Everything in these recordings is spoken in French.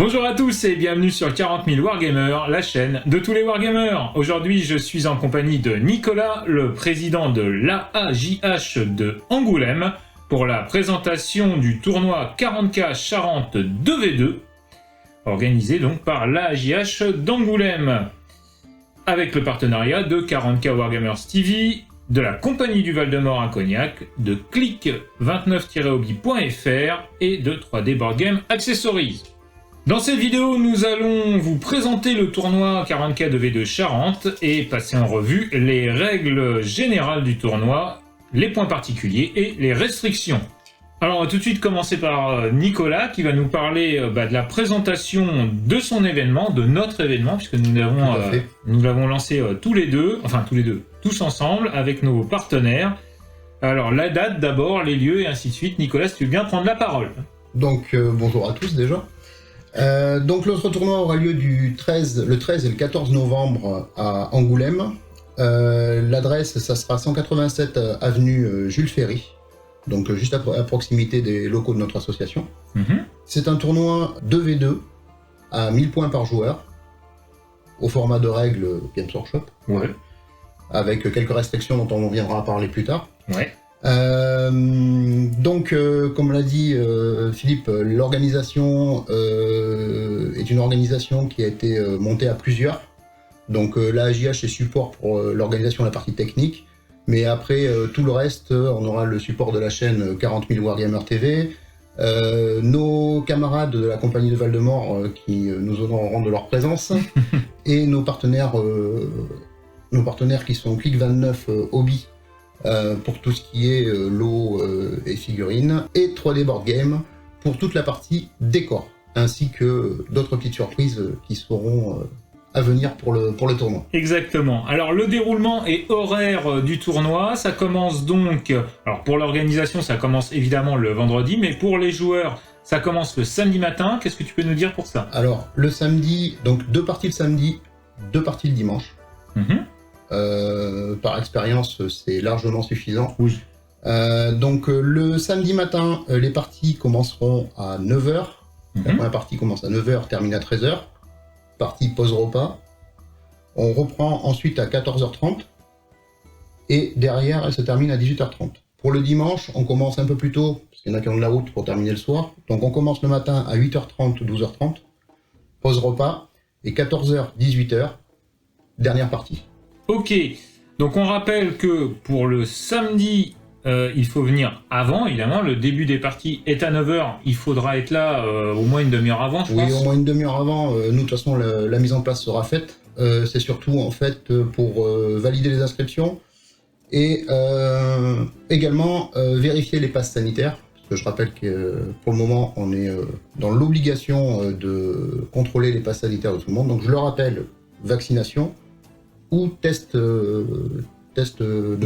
Bonjour à tous et bienvenue sur 40 000 Wargamers, la chaîne de tous les Wargamers. Aujourd'hui, je suis en compagnie de Nicolas, le président de l'AAJH de Angoulême, pour la présentation du tournoi 40K Charente 2v2, organisé donc par l'AAJH d'Angoulême, avec le partenariat de 40K Wargamers TV, de la Compagnie du Val-de-Mort à Cognac, de click29-hobby.fr et de 3D Board Game Accessories. Dans cette vidéo, nous allons vous présenter le tournoi 40K 2v2 Charente et passer en revue les règles générales du tournoi, les points particuliers et les restrictions. Alors on va tout de suite commencer par Nicolas qui va nous parler de la présentation de son événement, de notre événement, puisque nous l'avons lancé tous ensemble avec nos partenaires. Alors la date d'abord, les lieux et ainsi de suite. Nicolas, si tu veux bien prendre la parole. Donc bonjour à tous déjà. Donc notre tournoi aura lieu le 13 et le 14 novembre à Angoulême. L'adresse, ça sera 187 avenue Jules Ferry, donc juste à proximité des locaux de notre association. C'est un tournoi 2v2 à 1000 points par joueur, au format de règles Games Workshop, avec quelques restrictions dont on viendra parler plus tard. Comme l'a dit Philippe, l'organisation est une organisation qui a été montée à plusieurs. Donc l'AAJH est support pour l'organisation de la partie technique, mais après tout le reste, on aura le support de la chaîne 40 000 Wargamers TV, nos camarades de la Compagnie de Val-de-Mort qui nous honoreront de leur présence, et nos partenaires qui sont click29-hobby, pour tout ce qui est lots et figurines, et 3D Board Game pour toute la partie décor, ainsi que d'autres petites surprises qui seront à venir pour le tournoi. Exactement. Alors le déroulement et horaire du tournoi, ça commence donc, alors pour l'organisation ça commence évidemment le vendredi, mais pour les joueurs ça commence le samedi matin. Qu'est-ce que tu peux nous dire pour ça? Alors le samedi, donc 2 parties le samedi, 2 parties le dimanche. Par expérience, c'est largement suffisant. Oui. Donc le samedi matin, les parties commenceront à 9h. La première partie commence à 9h, termine à 13h. Partie pause repas. On reprend ensuite à 14h30. Et derrière, elle se termine à 18h30. Pour le dimanche, on commence un peu plus tôt, parce qu'il y en a qui ont de la route pour terminer le soir. Donc on commence le matin à 8h30 ou 12h30. Pause repas. Et 14h, 18h, dernière partie. Ok, donc on rappelle que pour le samedi, il faut venir avant, évidemment, le début des parties est à 9h, il faudra être là au moins une demi-heure avant, je pense. Oui, au moins une demi-heure avant, nous de toute façon la mise en place sera faite, c'est surtout en fait pour valider les inscriptions et également vérifier les passes sanitaires, parce que je rappelle que pour le moment on est dans l'obligation de contrôler les passes sanitaires de tout le monde, donc je le rappelle, vaccination, ou test de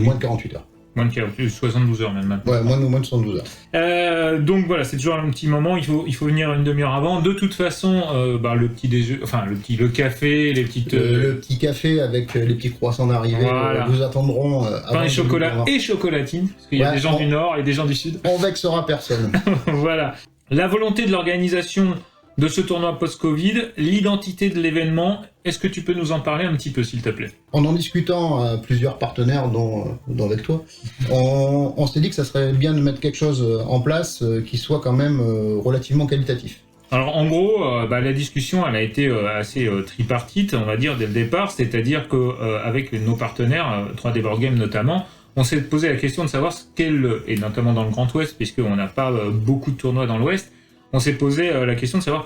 moins de 48 heures. Moins de 72 heures même maintenant. Ouais, moins de 72 heures. Donc voilà, c'est toujours un petit moment, il faut venir une demi-heure avant. De toute façon, le petit déjeuner, enfin le café, les petites... Le petit café avec les petits croissants d'arrivée, vous attendront pain et chocolat et chocolatine, parce qu'il y a des gens du Nord et des gens du Sud. On vexera personne. Voilà. La volonté de l'organisation de ce tournoi post-Covid, l'identité de l'événement, est-ce que tu peux nous en parler un petit peu, s'il te plaît? En discutant à plusieurs partenaires, dont avec toi, on s'est dit que ça serait bien de mettre quelque chose en place qui soit quand même relativement qualitatif. Alors en gros, la discussion elle a été assez tripartite, on va dire, dès le départ, c'est-à-dire qu'avec nos partenaires, 3D Board Game notamment, on s'est posé la question de savoir et notamment dans le Grand Ouest, puisqu'on n'a pas beaucoup de tournois dans l'Ouest, on s'est posé la question de savoir à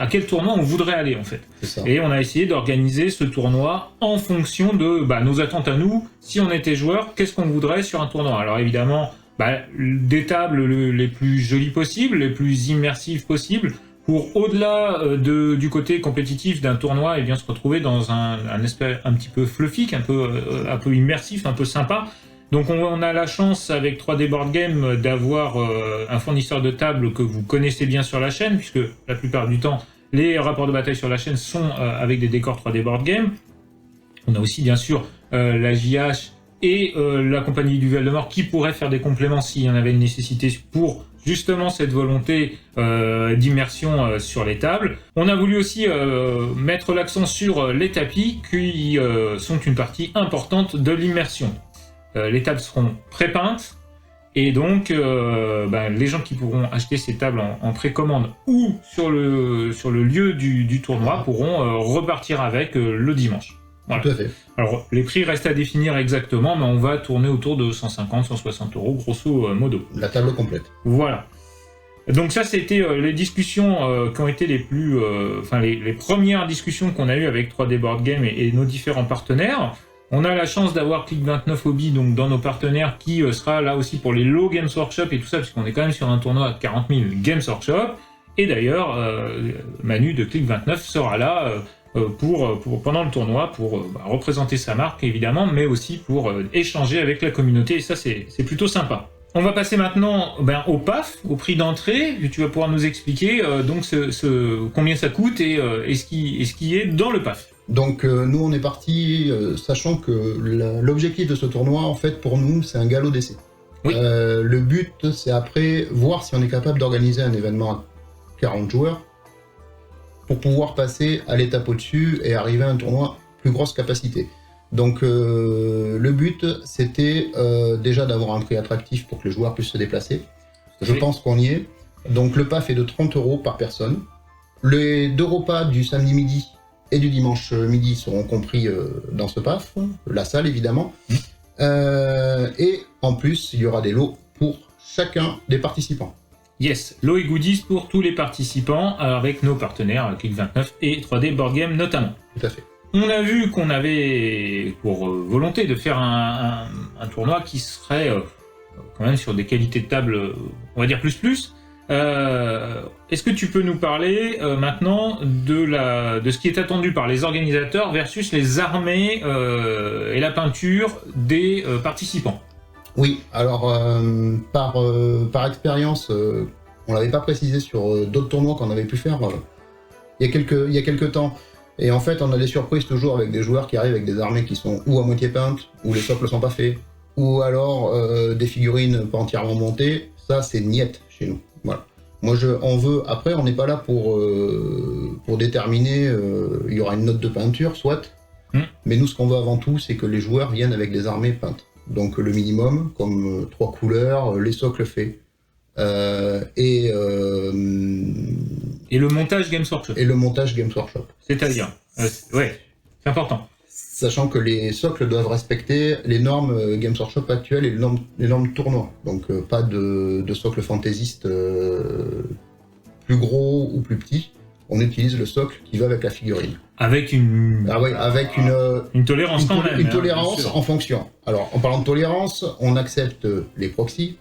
quel tournoi on voudrait aller en fait. Et on a essayé d'organiser ce tournoi en fonction de nos attentes à nous. Si on était joueur, qu'est-ce qu'on voudrait sur un tournoi? Alors évidemment, des tables les plus jolies possibles, les plus immersives possibles, pour au-delà du côté compétitif d'un tournoi, et bien se retrouver dans un aspect un petit peu fluffique, un peu immersif, un peu sympa. Donc on a la chance avec 3D Board Game d'avoir un fournisseur de tables que vous connaissez bien sur la chaîne, puisque la plupart du temps, les rapports de bataille sur la chaîne sont avec des décors 3D Board Game. On a aussi bien sûr la JH et la Compagnie du Val-de-Mort qui pourraient faire des compléments s'il y en avait une nécessité pour justement cette volonté d'immersion sur les tables. On a voulu aussi mettre l'accent sur les tapis qui sont une partie importante de l'immersion. Les tables seront pré-peintes et donc les gens qui pourront acheter ces tables en précommande ou sur le lieu du tournoi pourront repartir avec le dimanche. Voilà. Tout à fait. Alors, les prix restent à définir exactement, mais on va tourner autour de 150-160 € grosso modo. La table complète. Voilà. Donc ça, c'était les discussions qui ont été les plus... les premières discussions qu'on a eues avec 3D Board Game et nos différents partenaires. On a la chance d'avoir Click 29 Hobby donc dans nos partenaires qui sera là aussi pour les low Games Workshop et tout ça, puisqu'on est quand même sur un tournoi à 40 000 Games Workshop. Et d'ailleurs, Manu de Click 29 sera là... pendant le tournoi pour représenter sa marque évidemment, mais aussi pour échanger avec la communauté, et ça c'est plutôt sympa. On va passer maintenant au PAF, au prix d'entrée. Tu vas pouvoir nous expliquer donc combien ça coûte et ce qui est dans le PAF. Donc nous on est parti sachant que l'objectif de ce tournoi en fait pour nous c'est un galop d'essai. Oui. Le but c'est après voir si on est capable d'organiser un événement à 40 joueurs pour pouvoir passer à l'étape au-dessus et arriver à un tournoi plus grosse capacité. Donc le but, c'était déjà d'avoir un prix attractif pour que les joueurs puissent se déplacer. Je pense qu'on y est. Donc le PAF est de 30 € par personne. Les 2 repas du samedi midi et du dimanche midi seront compris dans ce PAF, la salle évidemment. Et en plus, il y aura des lots pour chacun des participants. Yes, lots et goodies pour tous les participants avec nos partenaires Click 29 et 3D Board Game notamment. Tout à fait. On a vu qu'on avait pour volonté de faire un tournoi qui serait quand même sur des qualités de table, on va dire plus. Est-ce que tu peux nous parler maintenant de ce qui est attendu par les organisateurs versus les armées et la peinture des participants? Oui, alors par expérience, on l'avait pas précisé sur d'autres tournois qu'on avait pu faire il y a quelques temps. Et en fait, on a des surprises toujours avec des joueurs qui arrivent avec des armées qui sont ou à moitié peintes, ou les socles sont pas faits, ou alors des figurines pas entièrement montées. Ça, c'est niette chez nous. Voilà. Moi, on veut. Après, on n'est pas là pour déterminer. Il y aura une note de peinture, soit. Mais nous, ce qu'on veut avant tout, c'est que les joueurs viennent avec des armées peintes. Donc le minimum, comme 3 couleurs, les socles faits. Et le montage Games Workshop. Et le montage Games Workshop. C'est-à-dire, ouais, c'est important. Sachant que les socles doivent respecter les normes Games Workshop actuelles et les normes tournoi. Donc pas de socle fantaisiste plus gros ou plus petit. On utilise le socle qui va avec la figurine. Avec une tolérance quand même. Une tolérance en fonction. Alors, en parlant de tolérance, on accepte les proxys,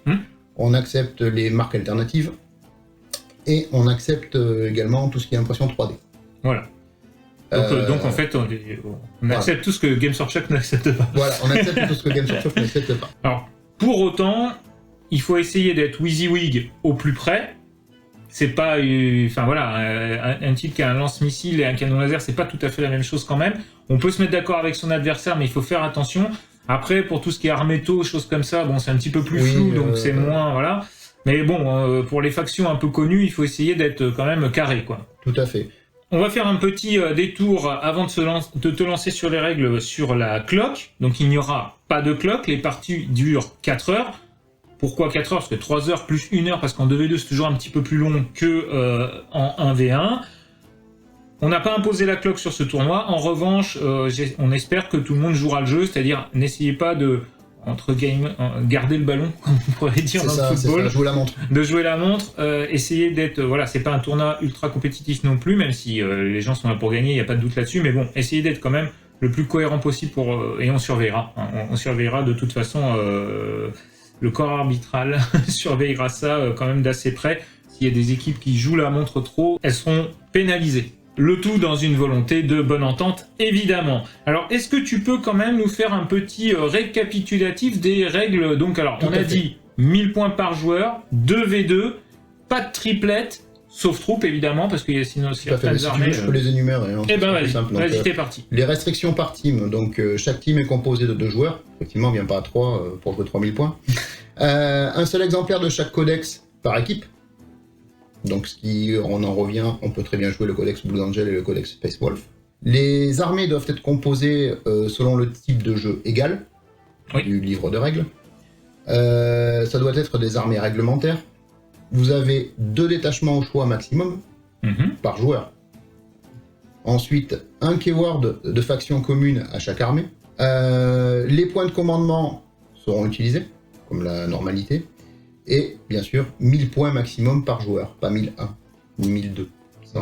on accepte les marques alternatives, et on accepte également tout ce qui est impression 3D. Voilà. Donc en fait, on accepte tout ce que Games Workshop n'accepte pas. Voilà, on accepte tout ce que Games Workshop n'accepte pas. Alors, pour autant, il faut essayer d'être WYSIWYG au plus près. C'est pas, un type qui a un lance-missile et un canon laser, c'est pas tout à fait la même chose quand même. On peut se mettre d'accord avec son adversaire, mais il faut faire attention. Après, pour tout ce qui est arméto, choses comme ça, bon, c'est un petit peu plus flou, donc c'est moins, voilà. Mais bon, pour les factions un peu connues, il faut essayer d'être quand même carré, quoi. Tout à fait. On va faire un petit détour avant de te lancer sur les règles sur la clock. Donc il n'y aura pas de clock, les parties durent 4 heures. Pourquoi 4 heures? Parce que 3 heures plus 1 heure, parce qu'en 2v2 c'est toujours un petit peu plus long que en 1v1. On n'a pas imposé la clock sur ce tournoi. En revanche, on espère que tout le monde jouera le jeu, c'est-à-dire n'essayez pas de garder le ballon, comme on pourrait dire dans le football. Ça, jouer la montre. De jouer la montre, essayez d'être... c'est pas un tournoi ultra compétitif non plus, même si les gens sont là pour gagner, il n'y a pas de doute là-dessus, mais bon, essayez d'être quand même le plus cohérent possible et on surveillera. On surveillera de toute façon, le corps arbitral surveillera ça quand même d'assez près. S'il y a des équipes qui jouent la montre trop, elles seront pénalisées. Le tout dans une volonté de bonne entente, évidemment. Alors, est-ce que tu peux quand même nous faire un petit récapitulatif des règles? Donc, alors, on a dit 1000 points par joueur, 2v2, pas de triplette, sauf troupe, évidemment, parce qu'il y a sinon certaines armées... Si tu veux, je peux les énumérer. Hein, vas-y, t'es parti. Les restrictions par team. Donc, chaque team est composé de 2 joueurs. Effectivement, on ne vient pas à 3 pour jouer 3000 points. Un seul exemplaire de chaque codex par équipe. Donc on en revient, on peut très bien jouer le codex Blue Angel et le codex Space Wolf. Les armées doivent être composées selon le type de jeu égal du livre de règles. Ça doit être des armées réglementaires. Vous avez 2 détachements au choix maximum par joueur. Ensuite, un keyword de faction commune à chaque armée. Les points de commandement seront utilisés, comme la normalité. Et bien sûr, 1000 points maximum par joueur, pas 1001 ou 1002. Ça,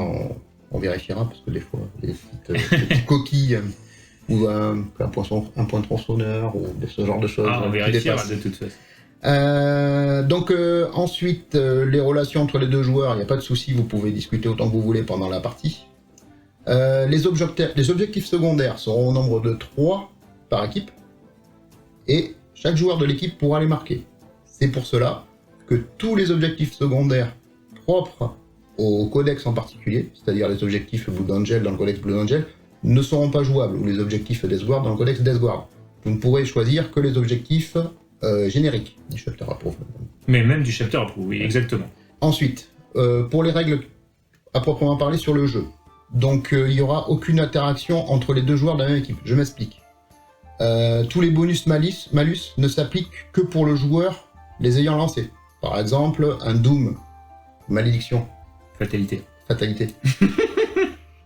on vérifiera, parce que des fois, les petites coquilles ou un point tronçonneur ou ce genre de choses. On vérifiera de toute façon. Ensuite, les relations entre les 2 joueurs, il n'y a pas de souci, vous pouvez discuter autant que vous voulez pendant la partie. Les objectifs secondaires seront au nombre de 3 par équipe, et chaque joueur de l'équipe pourra les marquer. C'est pour cela que tous les objectifs secondaires propres au codex en particulier, c'est-à-dire les objectifs Blue Angel dans le codex Blue Angel, ne seront pas jouables, ou les objectifs Death Guard dans le codex Death Guard. Vous ne pourrez choisir que les objectifs génériques du Chapter Approve. Mais même du Chapter Approve, oui, exactement. Ensuite, pour les règles à proprement parler sur le jeu, donc il n'y aura aucune interaction entre les 2 joueurs de la même équipe. Je m'explique. Tous les bonus malus ne s'appliquent que pour le joueur les ayant lancés. Par exemple, un Doom, malédiction. Fatalité.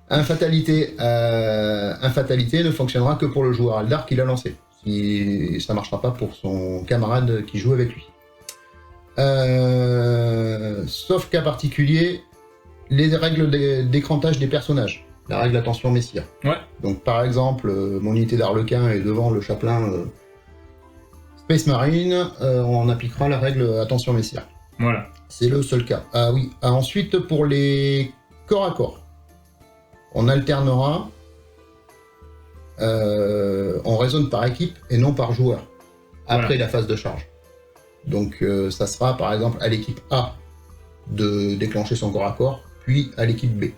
Un fatalité ne fonctionnera que pour le joueur Eldar qui l'a lancé. Ça ne marchera pas pour son camarade qui joue avec lui. Sauf cas particulier, les règles d'écrantage des personnages. La règle attention Messia. Ouais. Donc par exemple, mon unité d'Arlequin est devant le chapelain Space Marine, on appliquera la règle attention Messia. Voilà. C'est le seul cas. Ah oui. Ensuite, pour les corps à corps, on alternera, on raisonne par équipe et non par joueur, après la phase de charge. Donc ça sera par exemple à l'équipe A de déclencher son corps à corps, puis à l'équipe B.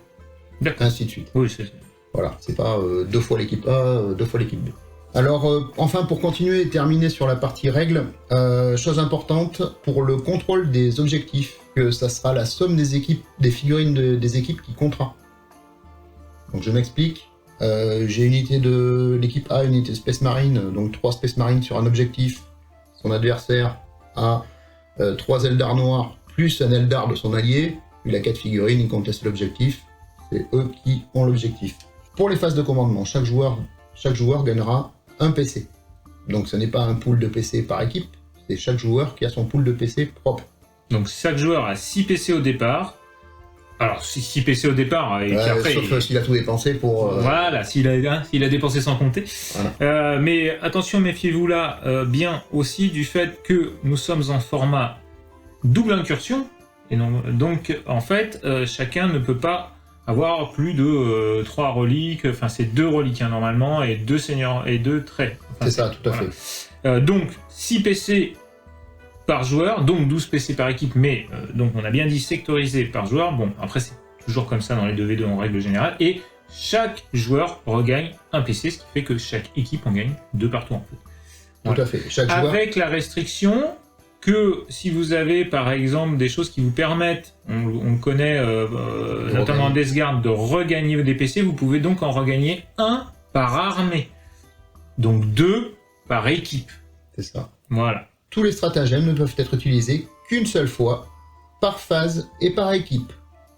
D'accord. Ainsi de suite. Oui, c'est ça. Voilà, c'est pas 2 fois l'équipe A, 2 fois l'équipe B. Alors, enfin, pour continuer et terminer sur la partie règles, chose importante, pour le contrôle des objectifs, que ça sera la somme des équipes, des figurines des équipes qui comptera. Donc je m'explique, j'ai une unité de l'équipe A, une unité Space Marine, donc 3 Space Marines sur un objectif, son adversaire a 3 Eldar noirs, plus un Eldar de son allié, il a 4 figurines, il conteste l'objectif, c'est eux qui ont l'objectif. Pour les phases de commandement, chaque joueur gagnera un PC. Donc ce n'est pas un pool de PC par équipe, c'est chaque joueur qui a son pool de PC propre. Donc chaque joueur a 6 PC au départ. Alors 6 PC au départ, et puis après... Sauf s'il a tout dépensé pour... Voilà, s'il a dépensé sans compter. Voilà. Mais attention, méfiez-vous là bien aussi du fait que nous sommes en format double incursion, et non, donc en fait, chacun ne peut pas avoir plus de 3 reliques, enfin c'est 2 reliques hein, normalement, et 2 seigneurs, et 2 traits. Enfin, c'est ça, tout à fait. Donc 6 PC par joueur, donc 12 PC par équipe, mais donc on a bien dit sectorisé par joueur. Bon, après c'est toujours comme ça dans les 2v2 en règle générale, et chaque joueur regagne un PC, ce qui fait que chaque équipe en gagne 2 partout en fait. Voilà. Tout à fait. Chaque joueur... Avec la restriction que si vous avez par exemple des choses qui vous permettent, on connaît notamment en Death Guard, de regagner des PC, vous pouvez donc en regagner 1 par armée. Donc 2 par équipe. C'est ça. Voilà. Tous les stratagèmes ne peuvent être utilisés qu'une seule fois, par phase et par équipe,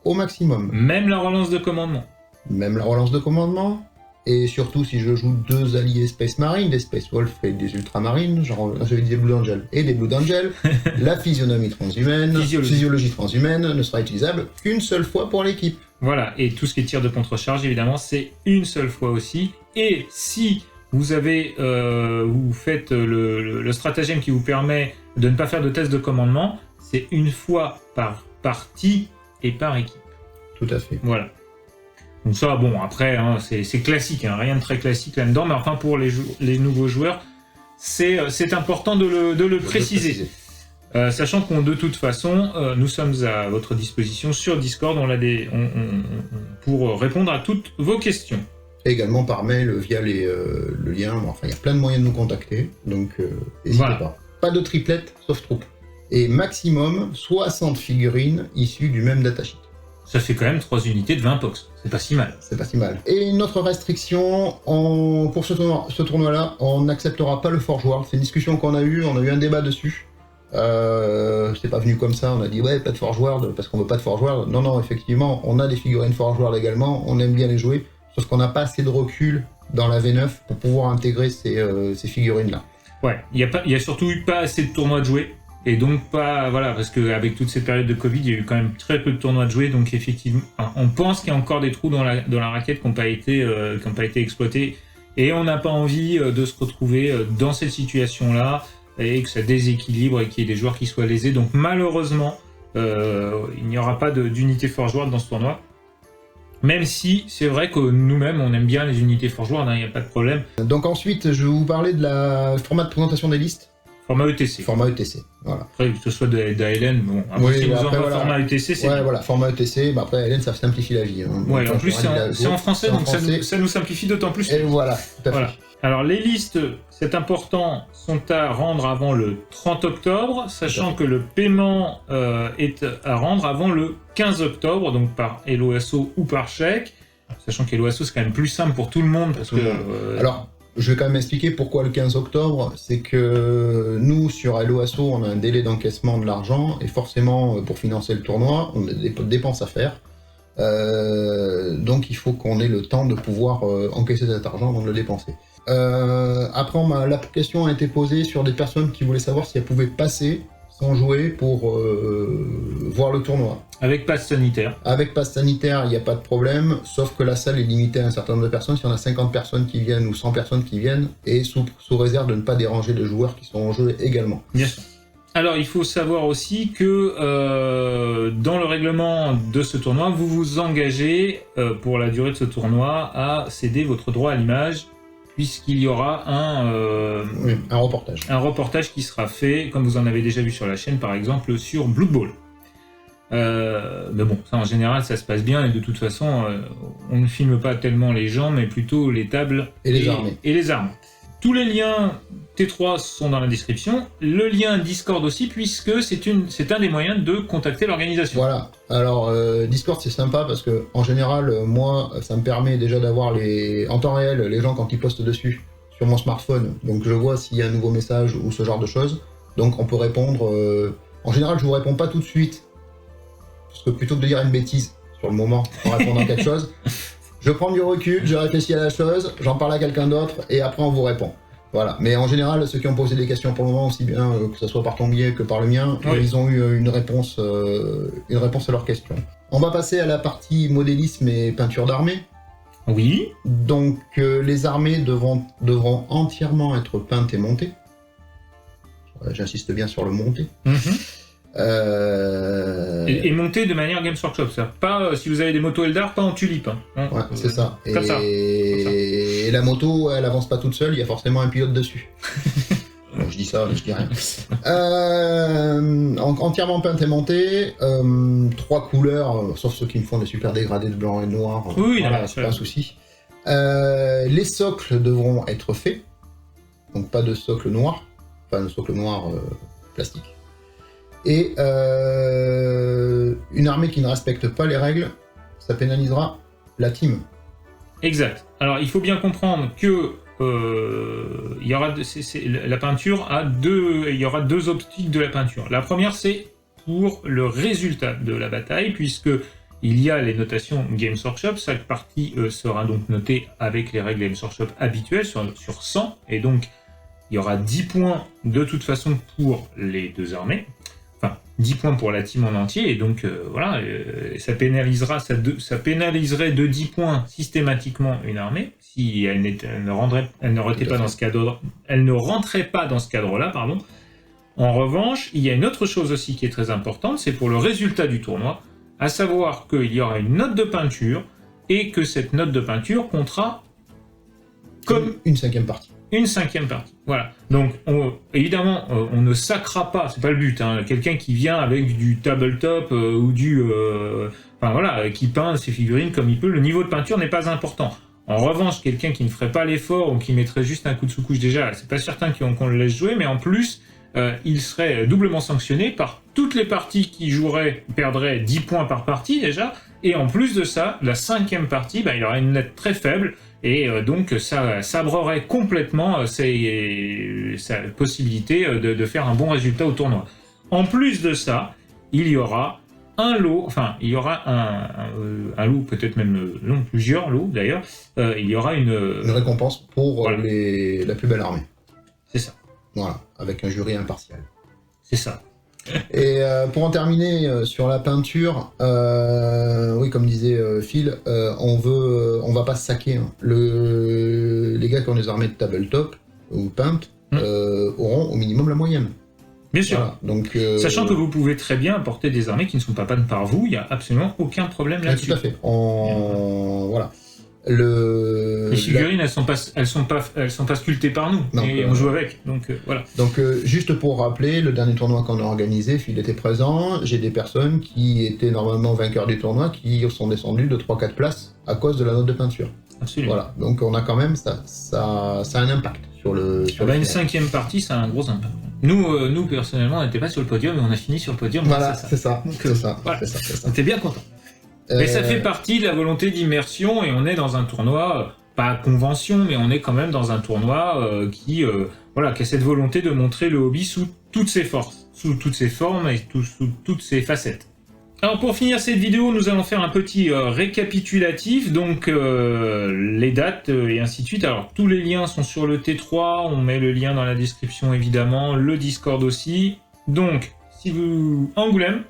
au maximum. Même la relance de commandement. Même la relance de commandement. Et surtout si je joue 2 alliés Space Marine, des Space Wolf et des Ultramarines, genre j'avais dit des Blue Angel et des Blue Angel, la physionomie transhumaine, physiologie transhumaine ne sera utilisable qu'une seule fois pour l'équipe. Voilà, et tout ce qui est tir de contre-charge, évidemment, c'est une seule fois aussi. Et si vous avez, vous faites le stratagème qui vous permet de ne pas faire de test de commandement, c'est une fois par partie et par équipe. Tout à fait. Voilà. Donc ça, bon, après, hein, c'est classique, hein, rien de très classique là-dedans, mais enfin pour les nouveaux joueurs, c'est important de le préciser. Sachant qu'on, de toute façon, nous sommes à votre disposition sur Discord, pour répondre à toutes vos questions. Et également par mail via le lien, enfin il y a plein de moyens de nous contacter, donc n'hésitez pas. Pas de triplette, sauf troupe. et maximum 60 figurines issues du même datasheet. Ça fait quand même 3 unités de 20 pox. C'est pas si mal. C'est pas si mal. Et une autre restriction, pour ce tournoi-là, on n'acceptera pas le Forge World. C'est une discussion qu'on a eue, on a eu un débat dessus. C'est pas venu comme ça, on a dit ouais, pas de Forge World parce qu'on veut pas de Forge World. Non, non, effectivement, on a des figurines Forge World également, on aime bien les jouer, sauf qu'on n'a pas assez de recul dans la V9 pour pouvoir intégrer ces figurines-là. Ouais, il y a surtout eu pas assez de tournois de jouer. Et donc pas, voilà, parce qu'avec toute cette période de Covid, il y a eu quand même très peu de tournois de jouer, donc effectivement, on pense qu'il y a encore des trous dans la raquette qui n'ont pas été exploités, et on n'a pas envie de se retrouver dans cette situation-là, et que ça déséquilibre, et qu'il y ait des joueurs qui soient lésés, donc malheureusement, il n'y aura pas d'unité Forge World dans ce tournoi, même si c'est vrai que nous-mêmes, on aime bien les unités Forge World, il n'y a pas de problème. Donc ensuite, je vais vous parler de la format de présentation des listes. Format ETC. Format ETC, voilà. Après, que ce soit d'ALN, bon, après, si nous envoie voilà. format ETC, c'est ouais, bien. voilà, format ETC, bah après ALN, ça simplifie la vie. Hein. Ouais, donc, en plus, c'est en français, donc ça nous simplifie d'autant plus. Et voilà, tout à fait. Voilà. Alors, les listes, c'est important, sont à rendre avant le 30 octobre, sachant que le paiement est à rendre avant le 15 octobre, donc par LOSO ou par chèque, sachant que LOSO, c'est quand même plus simple pour tout le monde, parce que... Alors, je vais quand même expliquer pourquoi le 15 octobre. C'est que nous, sur LOSO, on a un délai d'encaissement de l'argent, et forcément, pour financer le tournoi, on a des dépenses à faire. Donc il faut qu'on ait le temps de pouvoir encaisser cet argent avant de le dépenser. Après, la question a été posée sur des personnes qui voulaient savoir si elles pouvaient passer sans jouer pour voir le tournoi. Avec passe sanitaire. Avec passe sanitaire, il n'y a pas de problème, sauf que la salle est limitée à un certain nombre de personnes. Si on a 50 personnes qui viennent ou 100 personnes qui viennent, et sous réserve de ne pas déranger les joueurs qui sont en jeu également. Bien sûr. Alors, il faut savoir aussi que dans le règlement de ce tournoi, vous vous engagez, pour la durée de ce tournoi, à céder votre droit à l'image, puisqu'il y aura un reportage. Un reportage qui sera fait, comme vous en avez déjà vu sur la chaîne, par exemple, sur Blood Bowl. Mais bon, ça en général, ça se passe bien, et de toute façon, on ne filme pas tellement les gens, mais plutôt les tables et les armées. Et les armes. Tous les liens T3 sont dans la description. Le lien Discord aussi, puisque c'est un des moyens de contacter l'organisation. Voilà. Alors, Discord, c'est sympa parce que, en général, moi, ça me permet déjà d'avoir en temps réel les gens quand ils postent dessus sur mon smartphone. Donc, je vois s'il y a un nouveau message ou ce genre de choses. Donc, on peut répondre. En général, je vous réponds pas tout de suite. Parce que plutôt que de dire une bêtise sur le moment en répondant à quelque chose, je prends du recul, je réfléchis à la chose, j'en parle à quelqu'un d'autre et après on vous répond. Voilà. Mais en général, ceux qui ont posé des questions pour le moment, aussi bien que ce soit par ton biais que par le mien, oui, ils ont eu une réponse à leurs questions. On va passer à la partie modélisme et peinture d'armée. Oui. Donc les armées devront entièrement être peintes et montées. J'insiste bien sur le monté. Et monter de manière Games Workshop, ça. Pas si vous avez des motos Eldar, pas en tulipe. Hein. Ouais, c'est ça. Comme ça. Et la moto, elle avance pas toute seule, il y a forcément un pilote dessus. Bon, je dis ça, mais je dis rien. Entièrement peinte et montée, 3 couleurs, sauf ceux qui me font des super dégradés de blanc et de noir. Oui, voilà, c'est pas un souci. Les socles devront être faits, donc pas de socle noir, enfin de socle noir plastique. Et une armée qui ne respecte pas les règles, ça pénalisera la team. Exact. Alors il faut bien comprendre que il y aura la peinture il y aura 2 optiques de la peinture. La première, c'est pour le résultat de la bataille, puisque il y a les notations Games Workshop. Chaque partie sera donc notée avec les règles Games Workshop habituelles sur 100, et donc il y aura 10 points de toute façon pour les 2 armées. Enfin, 10 points pour la team en entier, et donc voilà, ça pénaliserait de 10 points systématiquement une armée si elle ne rentrait pas dans ce cadre-là, pardon. En revanche, il y a une autre chose aussi qui est très importante, c'est pour le résultat du tournoi, à savoir qu'il y aura une note de peinture, et que cette note de peinture comptera comme une 5e partie. Une 5e partie, voilà. Donc, évidemment, on ne sacra pas, c'est pas le but, hein. Quelqu'un qui vient avec du tabletop ou enfin voilà, qui peint ses figurines comme il peut, le niveau de peinture n'est pas important. En revanche, quelqu'un qui ne ferait pas l'effort ou qui mettrait juste un coup de sous-couche déjà, c'est pas certain qu'on le laisse jouer, mais en plus, il serait doublement sanctionné par toutes les parties qui joueraient, perdraient 10 points par partie déjà, et en plus de ça, la 5e partie, il aurait une note très faible, et donc ça sabrerait complètement sa possibilité de faire un bon résultat au tournoi. En plus de ça, il y aura un lot, enfin il y aura un lot, peut-être même plusieurs lots d'ailleurs, il y aura une récompense pour voilà. la plus belle armée. C'est ça. Voilà, avec un jury impartial. C'est ça. Et pour en terminer sur la peinture, oui, comme disait Phil, on va pas se saquer. Hein. Les gars qui ont des armées de tabletop ou peintes auront au minimum la moyenne. Bien sûr. Voilà, donc, sachant que vous pouvez très bien apporter des armées qui ne sont pas peintes par vous, il n'y a absolument aucun problème là-dessus. Tout à fait. Voilà. Les figurines, elles sont pas sculptées par nous, non, et on joue avec, donc voilà. Donc juste pour rappeler, le dernier tournoi qu'on a organisé, Phil était présent, j'ai des personnes qui étaient normalement vainqueurs du tournoi qui sont descendues de 3-4 places à cause de la note de peinture. Absolument. Voilà, donc on a quand même, ça a un impact sur le... Une 5e partie, ça a un gros impact. Nous personnellement, on n'était pas sur le podium, mais on a fini sur le podium. Voilà, c'est ça. Voilà. On était bien contents. Mais ça fait partie de la volonté d'immersion, et on est dans un tournoi, pas convention, mais on est quand même dans un tournoi qui a cette volonté de montrer le hobby sous toutes ses forces, sous toutes ses formes et sous toutes ses facettes. Alors pour finir cette vidéo, nous allons faire un petit récapitulatif, donc les dates et ainsi de suite. Alors tous les liens sont sur le T3, on met le lien dans la description évidemment, le Discord aussi. Donc, si vous... Angoulême,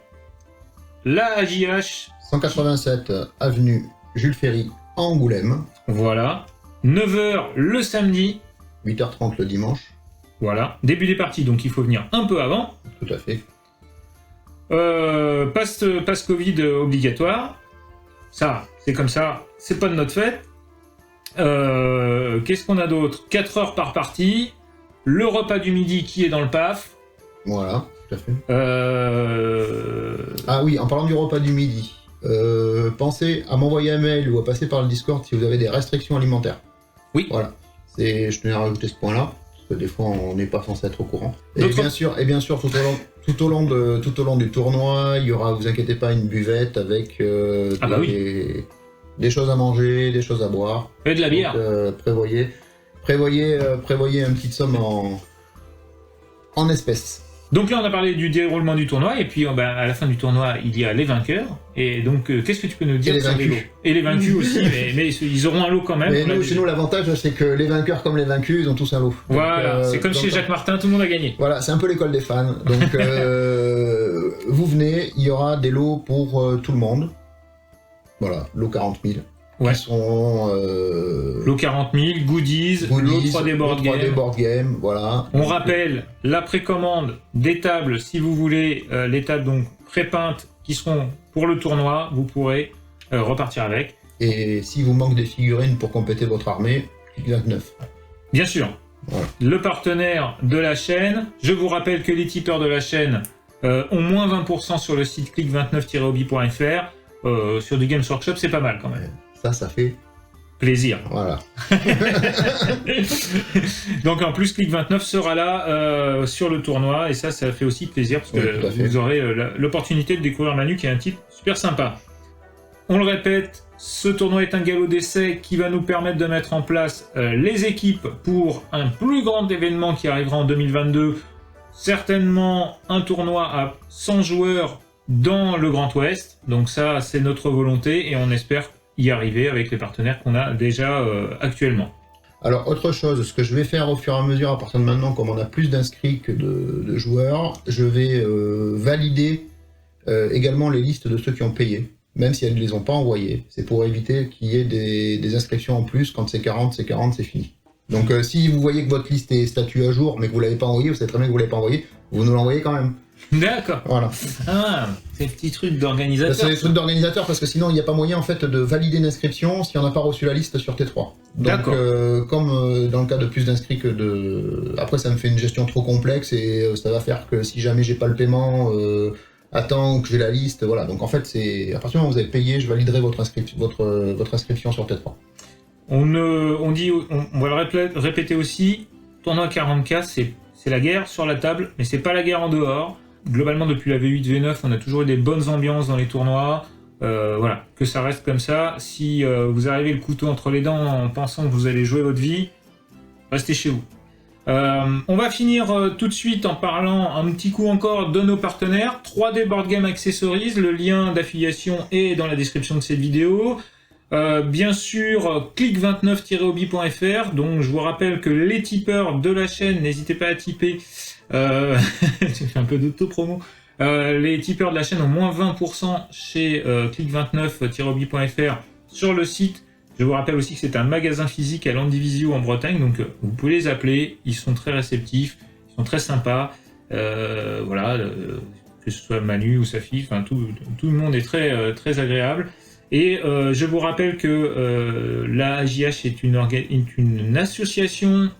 la AJH... 187 avenue Jules Ferry, à Angoulême. Voilà. 9h le samedi. 8h30 le dimanche. Voilà. Début des parties, donc il faut venir un peu avant. Tout à fait. Passe Covid obligatoire. Ça, c'est comme ça. C'est pas de notre fait. Qu'est-ce qu'on a d'autre? 4 heures par partie. Le repas du midi qui est dans le PAF. Voilà, tout à fait. Ah oui, en parlant du repas du midi. Pensez à m'envoyer un mail ou à passer par le Discord si vous avez des restrictions alimentaires. Oui. Voilà. Je tenais à rajouter ce point-là, parce que des fois on n'est pas censé être au courant. Et bien sûr, tout au long du tournoi, il y aura, vous inquiétez pas, une buvette avec des choses à manger, des choses à boire. Et de la bière. Donc, prévoyez une petite somme en espèces. Donc là, on a parlé du déroulement du tournoi, et puis à la fin du tournoi, il y a les vainqueurs. Et donc, qu'est-ce que tu peux nous dire sur les lots? Et les vaincus aussi, mais ils auront un lot quand même. Mais chez nous, l'avantage, c'est que les vainqueurs comme les vaincus, ils ont tous un lot. Voilà, c'est comme chez Jacques Martin, tout le monde a gagné. Voilà, c'est un peu l'école des fans. Donc, vous venez, il y aura des lots pour tout le monde. Voilà, lot 40 000. Ouais. Qui sont... lot 40 000, goodies, lot 3D board game. Voilà. On rappelle la précommande des tables, si vous voulez, les tables donc pré-peintes qui seront pour le tournoi, vous pourrez repartir avec. Et si vous manque des figurines pour compléter votre armée, clic 29. Bien sûr. Voilà. Le partenaire de la chaîne, je vous rappelle que les tipeurs de la chaîne ont moins 20% sur le site clic29-hobby.fr. Sur du Games Workshop, c'est pas mal quand même. Ça fait plaisir. Voilà. Donc en plus, Clic 29 sera là sur le tournoi, et ça fait aussi plaisir, parce que vous aurez l'opportunité de découvrir Manu, qui est un type super sympa. On le répète, ce tournoi est un galop d'essai qui va nous permettre de mettre en place les équipes pour un plus grand événement qui arrivera en 2022. Certainement un tournoi à 100 joueurs dans le Grand Ouest. Donc ça, c'est notre volonté, et on espère y arriver avec les partenaires qu'on a déjà actuellement. Alors autre chose, ce que je vais faire au fur et à mesure, à partir de maintenant, comme on a plus d'inscrits que de joueurs, je vais valider également les listes de ceux qui ont payé, même si elles ne les ont pas envoyées. C'est pour éviter qu'il y ait des inscriptions en plus. Quand c'est 40, c'est 40, c'est fini. Donc si vous voyez que votre liste est statut à jour, mais que vous ne l'avez pas envoyé, vous savez très bien que vous ne l'avez pas envoyé, vous nous l'envoyez quand même. D'accord. Voilà. Ah, c'est un petit truc d'organisateur. C'est des trucs d'organisateur, parce que sinon il n'y a pas moyen en fait de valider une inscription si on n'a pas reçu la liste sur T3. Donc comme dans le cas de plus d'inscrits que de... Après ça me fait une gestion trop complexe, et ça va faire que si jamais j'ai pas le paiement à temps ou que j'ai la liste, voilà. Donc en fait c'est à partir du moment où vous avez payé, je validerai votre inscription sur T3. On va le répéter aussi, tournoi 40K, c'est la guerre sur la table, mais c'est pas la guerre en dehors. Globalement, depuis la V8, V9, on a toujours eu des bonnes ambiances dans les tournois. Voilà, que ça reste comme ça. Si vous arrivez le couteau entre les dents en pensant que vous allez jouer votre vie, restez chez vous. On va finir tout de suite en parlant un petit coup encore de nos partenaires. 3D Board Game Accessories, le lien d'affiliation est dans la description de cette vidéo. Bien sûr, click29-hobby.fr, donc je vous rappelle que les tipeurs de la chaîne, n'hésitez pas à tiper, j'ai fait un peu d'auto-promo, les tipeurs de la chaîne ont moins 20% chez click29-hobby.fr sur le site. Je vous rappelle aussi que c'est un magasin physique à Landivisio en Bretagne, donc vous pouvez les appeler, ils sont très réceptifs, ils sont très sympas, voilà, que ce soit Manu ou sa fille, enfin tout le monde est très agréable. Et je vous rappelle que la AJH est une association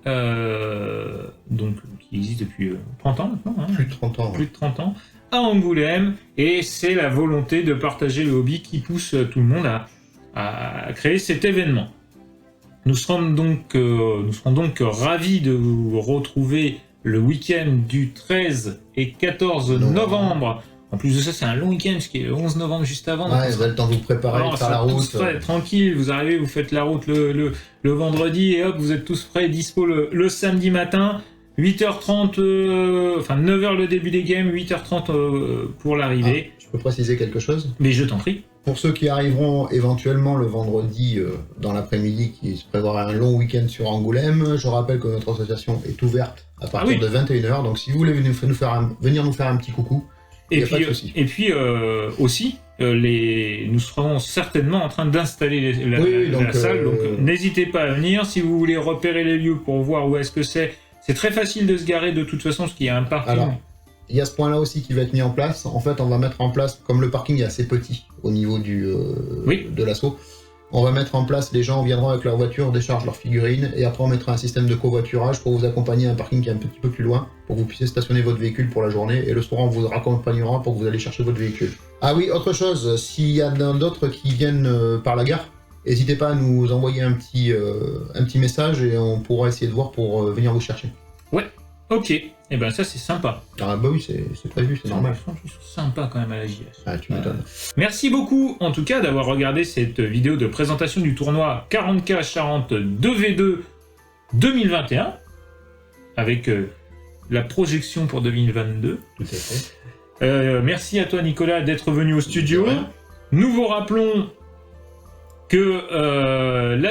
donc, qui existe depuis 30 ans maintenant. Hein, plus de 30 ans. Plus de 30 ans, à Angoulême, et c'est la volonté de partager le hobby qui pousse tout le monde à créer cet événement. Nous serons donc ravis de vous retrouver le week-end du 13 et 14 novembre. En plus de ça, c'est un long week-end, ce qui est le 11 novembre juste avant. Ouais, vous avez le temps de vous préparer, de faire la route. Frais, tranquille, vous arrivez, vous faites la route le vendredi, et hop, vous êtes tous prêts, dispo le samedi matin. 8h30, enfin 9h le début des games, 8h30 pour l'arrivée. Je peux préciser quelque chose? Mais je t'en prie. Pour ceux qui arriveront éventuellement le vendredi dans l'après-midi, qui se prévoira un long week-end sur Angoulême, je rappelle que notre association est ouverte à partir de 21h, donc si vous voulez venir nous faire un petit coucou, il n'y a pas de souci. Et puis aussi, nous serons certainement en train d'installer la salle, donc n'hésitez pas à venir. Si vous voulez repérer les lieux pour voir où est-ce que c'est très facile de se garer de toute façon, parce qu'il y a un parking. Alors, il y a ce point-là aussi qui va être mis en place. En fait, on va mettre en place, comme le parking est assez petit au niveau de l'assaut, on va mettre en place, les gens viendront avec leur voiture, déchargent leurs figurines, et après on mettra un système de covoiturage pour vous accompagner à un parking qui est un petit peu plus loin, pour que vous puissiez stationner votre véhicule pour la journée, et le soir on vous raccompagnera pour que vous allez chercher votre véhicule. Ah oui, autre chose, s'il y a d'autres qui viennent par la gare, n'hésitez pas à nous envoyer un petit message, et on pourra essayer de voir pour venir vous chercher. Ouais, ok. Et ben ça c'est sympa. Ah bah oui, c'est prévu, c'est normal. C'est sympa quand même à la JS. Ah, tu m'étonnes. Merci beaucoup en tout cas d'avoir regardé cette vidéo de présentation du tournoi 40K Charente 2v2 2021 avec la projection pour 2022. Tout à fait. Merci à toi Nicolas d'être venu au studio. Nous vous rappelons que la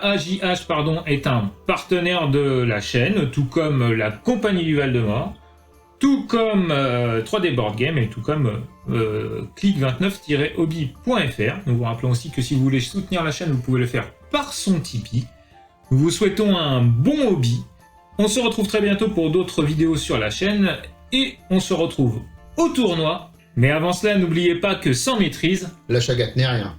AJH est un partenaire de la chaîne, tout comme la Compagnie du Val-de-Mort, tout comme 3D Board Game et tout comme click29-hobby.fr. Nous vous rappelons aussi que si vous voulez soutenir la chaîne, vous pouvez le faire par son Tipeee. Nous vous souhaitons un bon hobby. On se retrouve très bientôt pour d'autres vidéos sur la chaîne et on se retrouve au tournoi. Mais avant cela, n'oubliez pas que sans maîtrise, la chagate n'est rien.